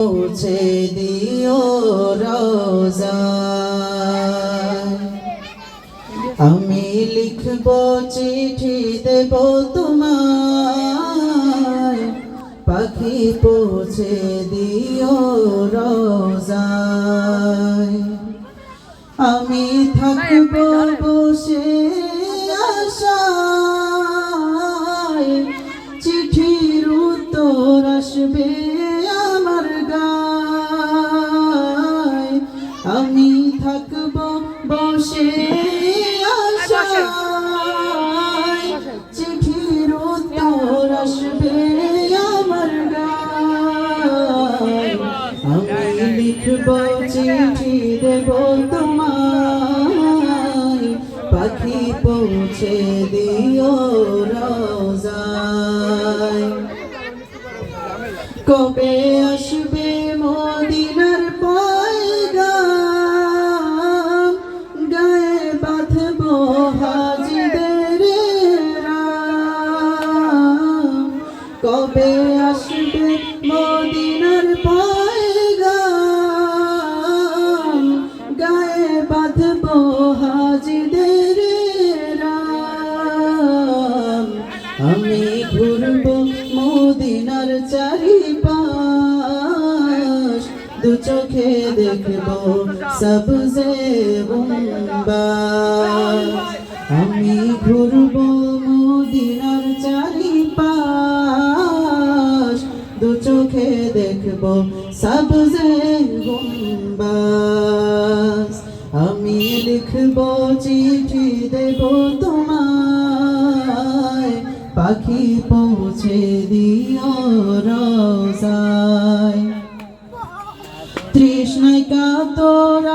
পৌঁছে দিও রোজায়। আমি লিখব চিঠি দেব তোমায়, পাখি পৌঁছে দিও রোজায়। আমি থাকব বসে আশায়, চিঠির উত্তর আসবে আমার গায়। আমি থাকব বসে আশায়, চিঠির উত্তর আসবে আমার গায়। আমি লিখব চিঠি দেব তোমায়, পাখি পৌঁছে দিও রোজায়। কবে আসবে মদিনার পয়গাম, গায়ে বাঁধব হাজিদের রাম। কবে আসবে মদিনার পয়গাম, গায়ে বাঁধব হাজিদের রাম। আমি ঘুরব মদিনার চারিপাশ, দু চোখে দেখব সবজে গুম্বাদ। আমি ঘুরব মদিনার চারিপাশ, দু চোখে দেখব সবজে গুম্বাদ। আমি লিখব চিঠি দেব তোমায়, পাখি পৌঁছে দিও রোজায়। তৃষ্ণায় কাতর